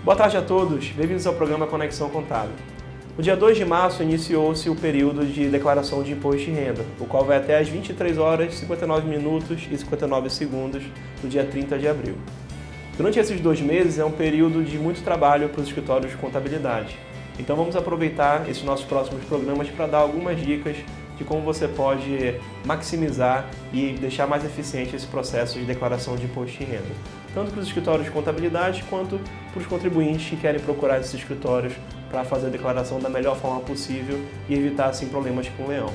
Boa tarde a todos, bem-vindos ao programa Conexão Contábil. No dia 2 de março iniciou-se o período de declaração de imposto de renda, o qual vai até às 23 horas, 59 minutos e 59 segundos do dia 30 de abril. Durante esses 2 meses é um período de muito trabalho para os escritórios de contabilidade. Então vamos aproveitar esses nossos próximos programas para dar algumas dicas de como você pode maximizar e deixar mais eficiente esse processo de declaração de imposto de renda, tanto para os escritórios de contabilidade quanto para os contribuintes que querem procurar esses escritórios para fazer a declaração da melhor forma possível e evitar assim problemas com o leão.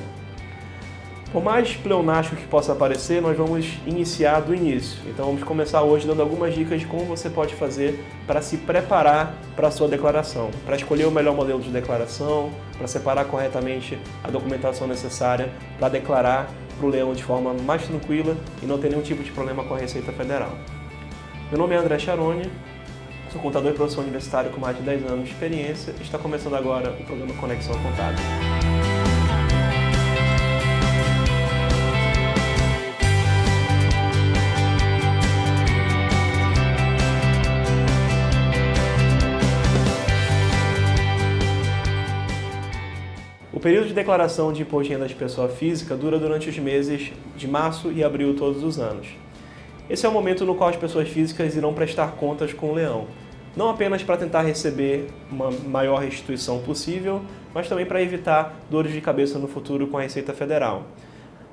Por mais pleonástico que possa parecer, nós vamos iniciar do início. Então vamos começar hoje dando algumas dicas de como você pode fazer para se preparar para a sua declaração, para escolher o melhor modelo de declaração, para separar corretamente a documentação necessária para declarar para o leão de forma mais tranquila e não ter nenhum tipo de problema com a Receita Federal. Meu nome é André Charoni, sou contador e professor universitário com mais de 10 anos de experiência e está começando agora o programa Conexão Contábil. O período de declaração de imposto de renda de pessoa física dura durante os meses de março e abril todos os anos. Esse é o momento no qual as pessoas físicas irão prestar contas com o leão, não apenas para tentar receber uma maior restituição possível, mas também para evitar dores de cabeça no futuro com a Receita Federal.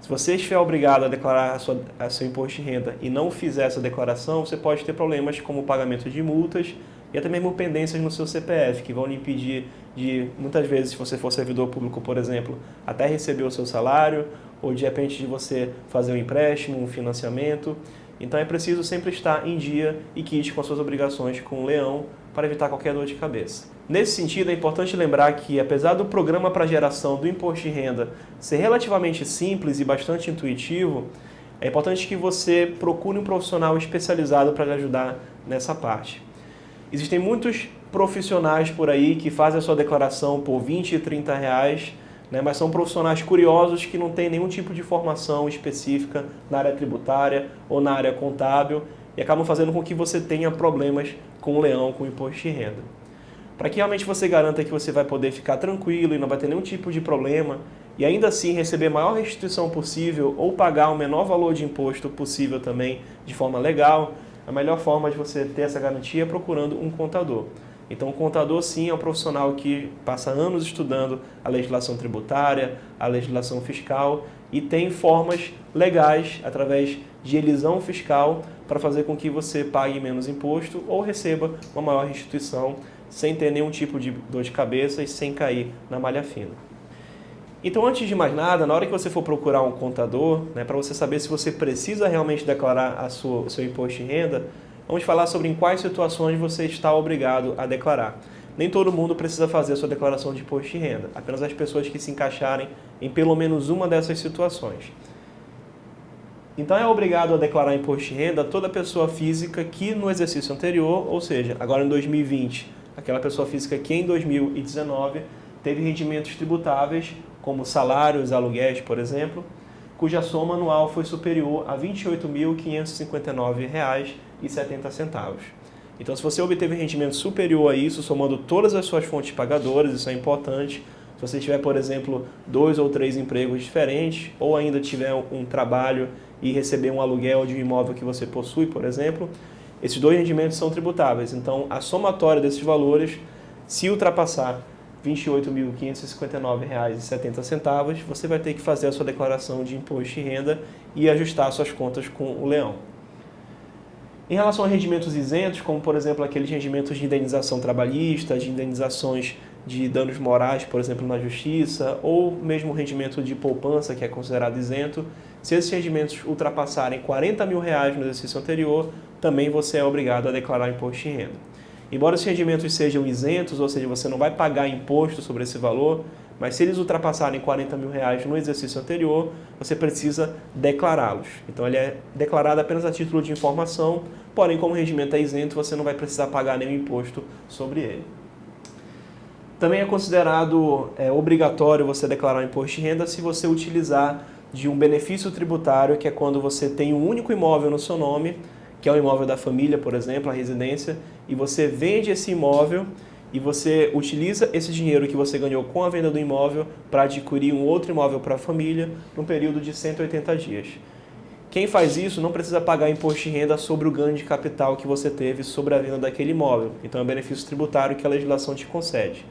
Se você estiver obrigado a declarar seu imposto de renda e não fizer essa declaração, você pode ter problemas como o pagamento de multas e até mesmo pendências no seu CPF, que vão lhe impedir de, muitas vezes, se você for servidor público, por exemplo, até receber o seu salário, ou de repente de você fazer um empréstimo, um financiamento. Então é preciso sempre estar em dia e quites com as suas obrigações com o leão para evitar qualquer dor de cabeça. Nesse sentido, é importante lembrar que, apesar do programa para geração do imposto de renda ser relativamente simples e bastante intuitivo, é importante que você procure um profissional especializado para lhe ajudar nessa parte. Existem muitos profissionais por aí que fazem a sua declaração por R$20 e R$30, mas são profissionais curiosos que não têm nenhum tipo de formação específica na área tributária ou na área contábil e acabam fazendo com que você tenha problemas com o leão, com o imposto de renda. Para que realmente você garanta que você vai poder ficar tranquilo e não vai ter nenhum tipo de problema e ainda assim receber a maior restituição possível ou pagar o menor valor de imposto possível também de forma legal, a melhor forma de você ter essa garantia é procurando um contador. Então, o contador, sim, é um profissional que passa anos estudando a legislação tributária, a legislação fiscal e tem formas legais, através de elisão fiscal, para fazer com que você pague menos imposto ou receba uma maior restituição sem ter nenhum tipo de dor de cabeça e sem cair na malha fina. Então, antes de mais nada, na hora que você for procurar um contador, para você saber se você precisa realmente declarar o seu imposto de renda, vamos falar sobre em quais situações você está obrigado a declarar. Nem todo mundo precisa fazer a sua declaração de imposto de renda, apenas as pessoas que se encaixarem em pelo menos uma dessas situações. Então é obrigado a declarar imposto de renda toda pessoa física que no exercício anterior, ou seja, agora em 2020, aquela pessoa física que em 2019 teve rendimentos tributáveis, como salários, aluguéis, por exemplo, cuja soma anual foi superior a R$ 28.559,70. Então, se você obteve rendimento superior a isso, somando todas as suas fontes pagadoras, isso é importante. Se você tiver, por exemplo, 2 ou 3 empregos diferentes, ou ainda tiver um trabalho e receber um aluguel de um imóvel que você possui, por exemplo, esses 2 rendimentos são tributáveis. Então, a somatória desses valores, se ultrapassar R$ 28.559,70, você vai ter que fazer a sua declaração de imposto de renda e ajustar suas contas com o leão. Em relação a rendimentos isentos, como por exemplo aqueles rendimentos de indenização trabalhista, de indenizações de danos morais, por exemplo, na justiça, ou mesmo rendimento de poupança, que é considerado isento, se esses rendimentos ultrapassarem R$ 40 mil no exercício anterior, também você é obrigado a declarar imposto de renda. Embora os rendimentos sejam isentos, ou seja, você não vai pagar imposto sobre esse valor, mas se eles ultrapassarem R$ 40 mil no exercício anterior, você precisa declará-los. Então ele é declarado apenas a título de informação, porém como o rendimento é isento, você não vai precisar pagar nenhum imposto sobre ele. Também é considerado obrigatório você declarar o imposto de renda se você utilizar de um benefício tributário, que é quando você tem um único imóvel no seu nome que é o imóvel da família, por exemplo, a residência, e você vende esse imóvel e você utiliza esse dinheiro que você ganhou com a venda do imóvel para adquirir um outro imóvel para a família num período de 180 dias. Quem faz isso não precisa pagar imposto de renda sobre o ganho de capital que você teve sobre a venda daquele imóvel. Então é um benefício tributário que a legislação te concede.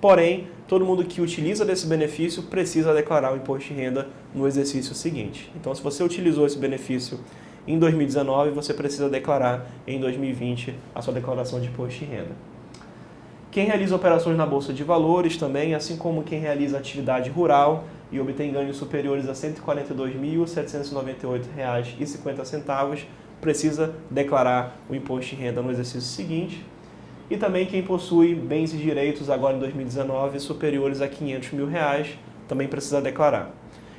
Porém, todo mundo que utiliza desse benefício precisa declarar o imposto de renda no exercício seguinte. Então, se você utilizou esse benefício em 2019, você precisa declarar em 2020 a sua declaração de imposto de renda. Quem realiza operações na Bolsa de Valores também, assim como quem realiza atividade rural e obtém ganhos superiores a R$ 142.798,50, precisa declarar o imposto de renda no exercício seguinte. E também quem possui bens e direitos agora em 2019 superiores a R$ 500 mil, também precisa declarar.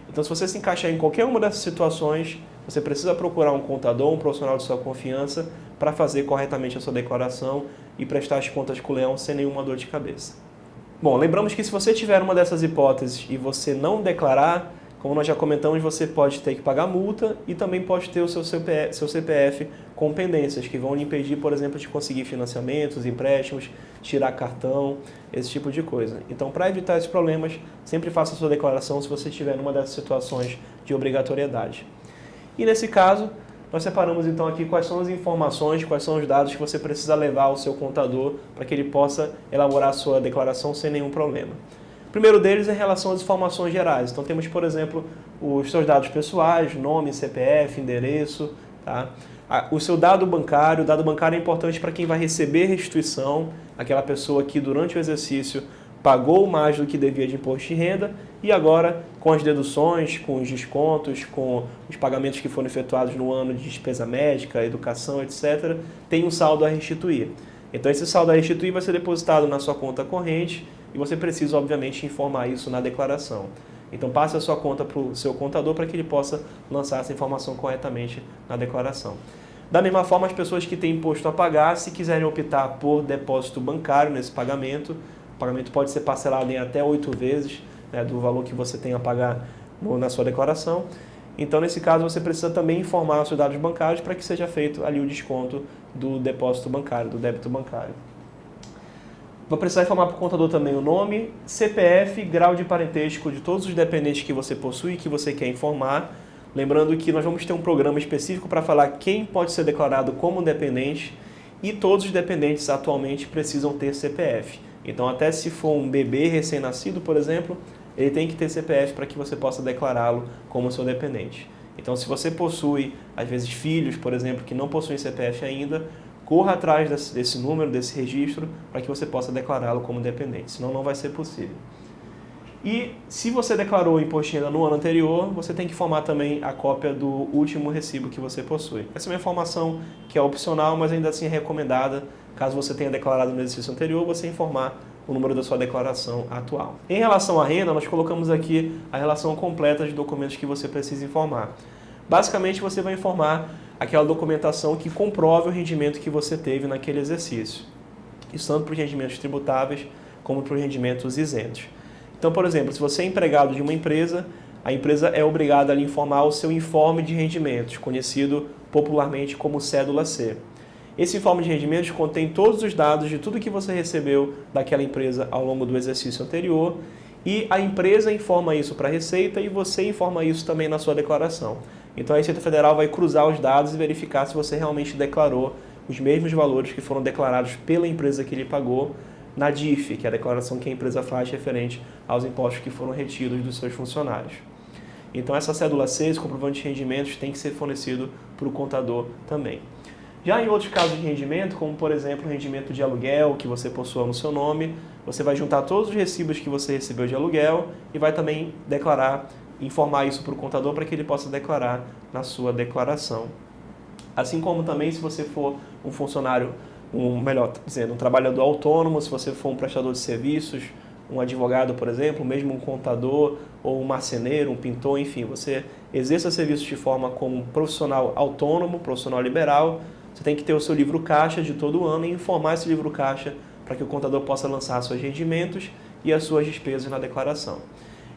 Então, se você se encaixar em qualquer uma dessas situações, você precisa procurar um contador, um profissional de sua confiança, para fazer corretamente a sua declaração e prestar as contas com o leão sem nenhuma dor de cabeça. Bom, lembramos que se você tiver uma dessas hipóteses e você não declarar, como nós já comentamos, você pode ter que pagar multa e também pode ter o seu CPF com pendências, que vão lhe impedir, por exemplo, de conseguir financiamentos, empréstimos, tirar cartão, esse tipo de coisa. Então, para evitar esses problemas, sempre faça a sua declaração se você estiver numa dessas situações de obrigatoriedade. E nesse caso, nós separamos então aqui quais são as informações, quais são os dados que você precisa levar ao seu contador para que ele possa elaborar a sua declaração sem nenhum problema. O primeiro deles é em relação às informações gerais. Então temos, por exemplo, os seus dados pessoais, nome, CPF, endereço, tá? O seu dado bancário. O dado bancário é importante para quem vai receber restituição, aquela pessoa que durante o exercício pagou mais do que devia de imposto de renda e agora, com as deduções, com os descontos, com os pagamentos que foram efetuados no ano de despesa médica, educação, etc., tem um saldo a restituir. Então esse saldo a restituir vai ser depositado na sua conta corrente e você precisa, obviamente, informar isso na declaração. Então passe a sua conta para o seu contador para que ele possa lançar essa informação corretamente na declaração. Da mesma forma, as pessoas que têm imposto a pagar, se quiserem optar por depósito bancário nesse pagamento, o pagamento pode ser parcelado em até 8 vezes, né, do valor que você tem a pagar na sua declaração. Então, nesse caso, você precisa também informar os seus dados bancários para que seja feito ali o desconto do depósito bancário, do débito bancário. Vou precisar informar para o contador também o nome, CPF, grau de parentesco de todos os dependentes que você possui e que você quer informar. Lembrando que nós vamos ter um programa específico para falar quem pode ser declarado como dependente e todos os dependentes atualmente precisam ter CPF. Então, até se for um bebê recém-nascido, por exemplo, ele tem que ter CPF para que você possa declará-lo como seu dependente. Então, se você possui, às vezes, filhos, por exemplo, que não possuem CPF ainda, corra atrás desse número, desse registro, para que você possa declará-lo como dependente, senão não vai ser possível. E se você declarou o imposto de renda no ano anterior, você tem que informar também a cópia do último recibo que você possui. Essa é uma informação que é opcional, mas ainda assim é recomendada, caso você tenha declarado no exercício anterior, você informar o número da sua declaração atual. Em relação à renda, nós colocamos aqui a relação completa de documentos que você precisa informar. Basicamente, você vai informar aquela documentação que comprove o rendimento que você teve naquele exercício. Isso tanto para os rendimentos tributáveis como para os rendimentos isentos. Então, por exemplo, se você é empregado de uma empresa, a empresa é obrigada a lhe informar o seu informe de rendimentos, conhecido popularmente como Cédula C. Esse informe de rendimentos contém todos os dados de tudo que você recebeu daquela empresa ao longo do exercício anterior e a empresa informa isso para a Receita e você informa isso também na sua declaração. Então a Receita Federal vai cruzar os dados e verificar se você realmente declarou os mesmos valores que foram declarados pela empresa que lhe pagou na DIF, que é a declaração que a empresa faz referente aos impostos que foram retidos dos seus funcionários. Então essa cédula C, esse comprovante de rendimentos, tem que ser fornecido para o contador também. Já em outros casos de rendimento, como por exemplo o rendimento de aluguel que você possua no seu nome, você vai juntar todos os recibos que você recebeu de aluguel e vai também declarar, informar isso para o contador para que ele possa declarar na sua declaração. Assim como também se você for um funcionário, melhor dizendo, um trabalhador autônomo, se você for um prestador de serviços, um advogado, por exemplo, mesmo um contador ou um marceneiro, um pintor, enfim, você exerça serviços de forma como um profissional autônomo, profissional liberal. Você tem que ter o seu livro caixa de todo ano e informar esse livro caixa para que o contador possa lançar seus rendimentos e as suas despesas na declaração.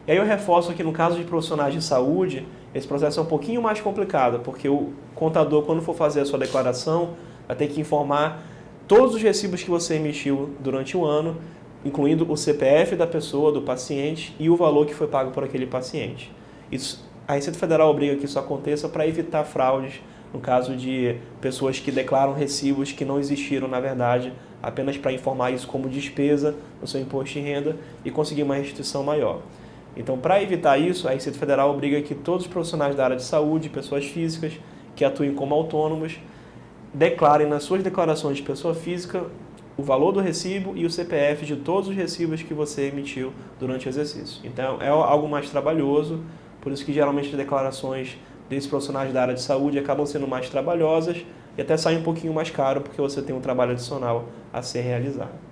E aí eu reforço que no caso de profissionais de saúde, esse processo é um pouquinho mais complicado, porque o contador, quando for fazer a sua declaração, vai ter que informar todos os recibos que você emitiu durante o ano, incluindo o CPF da pessoa, do paciente, e o valor que foi pago por aquele paciente. A Receita Federal obriga que isso aconteça para evitar fraudes, no caso de pessoas que declaram recibos que não existiram, na verdade, apenas para informar isso como despesa no seu imposto de renda e conseguir uma restituição maior. Então, para evitar isso, a Receita Federal obriga que todos os profissionais da área de saúde, pessoas físicas que atuem como autônomos, declarem nas suas declarações de pessoa física o valor do recibo e o CPF de todos os recibos que você emitiu durante o exercício. Então, é algo mais trabalhoso, por isso que geralmente as declarações desses profissionais da área de saúde acabam sendo mais trabalhosas e até saem um pouquinho mais caro, porque você tem um trabalho adicional a ser realizado.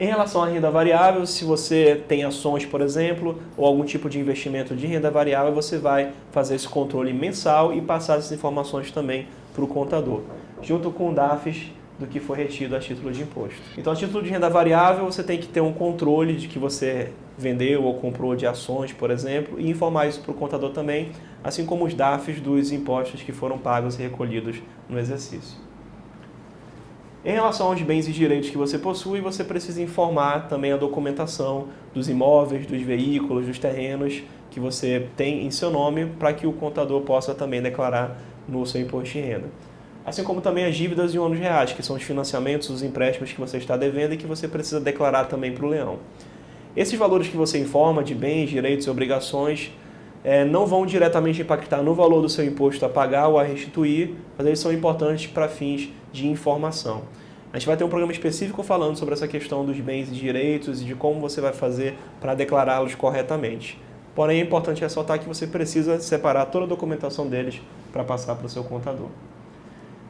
Em relação à renda variável, se você tem ações, por exemplo, ou algum tipo de investimento de renda variável, você vai fazer esse controle mensal e passar essas informações também para o contador, junto com o DAFES do que foi retido a título de imposto. Então, a título de renda variável, você tem que ter um controle de que você vendeu ou comprou de ações, por exemplo, e informar isso para o contador também, assim como os DAFES dos impostos que foram pagos e recolhidos no exercício. Em relação aos bens e direitos que você possui, você precisa informar também a documentação dos imóveis, dos veículos, dos terrenos que você tem em seu nome, para que o contador possa também declarar no seu imposto de renda. Assim como também as dívidas em ônus reais, que são os financiamentos, os empréstimos que você está devendo e que você precisa declarar também para o leão. Esses valores que você informa de bens, direitos e obrigações não vão diretamente impactar no valor do seu imposto a pagar ou a restituir, mas eles são importantes para fins de informação. A gente vai ter um programa específico falando sobre essa questão dos bens e direitos e de como você vai fazer para declará-los corretamente. Porém, é importante ressaltar que você precisa separar toda a documentação deles para passar para o seu contador.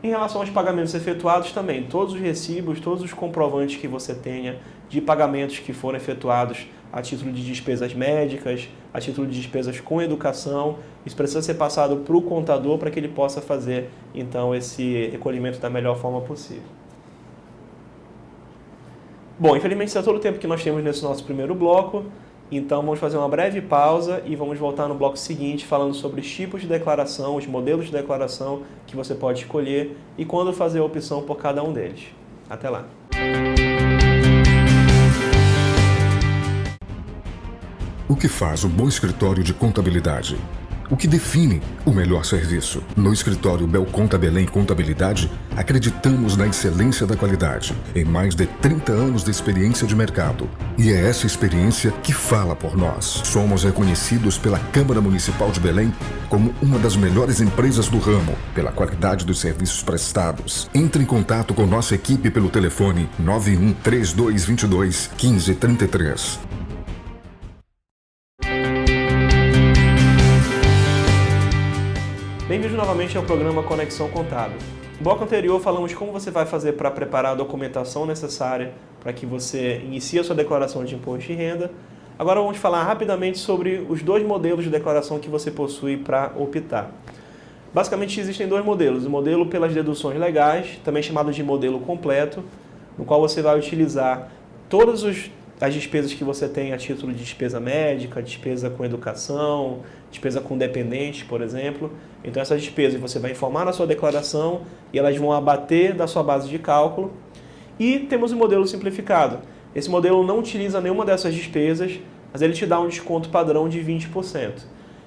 Em relação aos pagamentos efetuados também, todos os recibos, todos os comprovantes que você tenha de pagamentos que foram efetuados a título de despesas médicas, a título de despesas com educação, isso precisa ser passado para o contador para que ele possa fazer, então, esse recolhimento da melhor forma possível. Bom, infelizmente isso é todo o tempo que nós temos nesse nosso primeiro bloco, então vamos fazer uma breve pausa e vamos voltar no bloco seguinte falando sobre os tipos de declaração, os modelos de declaração que você pode escolher e quando fazer a opção por cada um deles. Até lá! O que faz um bom escritório de contabilidade? O que define o melhor serviço? No escritório Belconta Belém Contabilidade, acreditamos na excelência da qualidade, em mais de 30 anos de experiência de mercado. E é essa experiência que fala por nós. Somos reconhecidos pela Câmara Municipal de Belém como uma das melhores empresas do ramo, pela qualidade dos serviços prestados. Entre em contato com nossa equipe pelo telefone 91 3222 1533. Bem-vindo novamente ao programa Conexão Contábil. No bloco anterior falamos como você vai fazer para preparar a documentação necessária para que você inicie a sua declaração de imposto de renda. Agora vamos falar rapidamente sobre os dois modelos de declaração que você possui para optar. Basicamente existem dois modelos, o modelo pelas deduções legais, também chamado de modelo completo, no qual você vai utilizar todas as despesas que você tem a título de despesa médica, despesa com educação, despesa com dependentes, por exemplo. Então essas despesas você vai informar na sua declaração e elas vão abater da sua base de cálculo. E temos o modelo simplificado. Esse modelo não utiliza nenhuma dessas despesas, mas ele te dá um desconto padrão de 20%.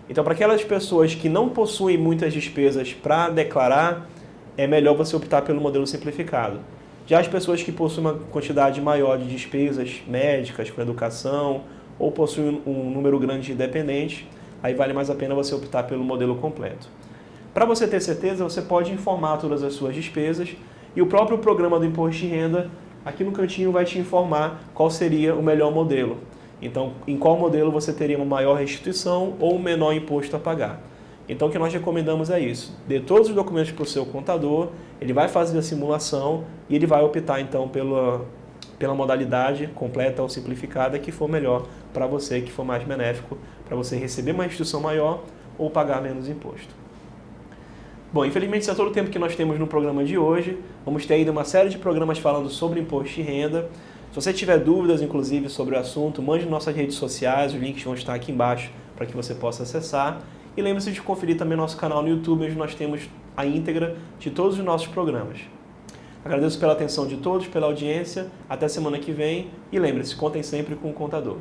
Então para aquelas pessoas que não possuem muitas despesas para declarar, é melhor você optar pelo modelo simplificado. Já as pessoas que possuem uma quantidade maior de despesas médicas, com educação, ou possuem um número grande de dependentes, aí vale mais a pena você optar pelo modelo completo. Para você ter certeza, você pode informar todas as suas despesas e o próprio programa do Imposto de Renda, aqui no cantinho, vai te informar qual seria o melhor modelo. Então, em qual modelo você teria uma maior restituição ou um menor imposto a pagar. Então, o que nós recomendamos é isso. Dê todos os documentos para o seu contador, ele vai fazer a simulação e ele vai optar, então, pela modalidade completa ou simplificada que for melhor para você, que for mais benéfico, para você receber uma restituição maior ou pagar menos imposto. Bom, infelizmente, isso é todo o tempo que nós temos no programa de hoje. Vamos ter ainda uma série de programas falando sobre imposto de renda. Se você tiver dúvidas, inclusive, sobre o assunto, mande nas nossas redes sociais, os links vão estar aqui embaixo para que você possa acessar. E lembre-se de conferir também nosso canal no YouTube, onde nós temos a íntegra de todos os nossos programas. Agradeço pela atenção de todos, pela audiência. Até semana que vem. E lembre-se, contem sempre com o contador.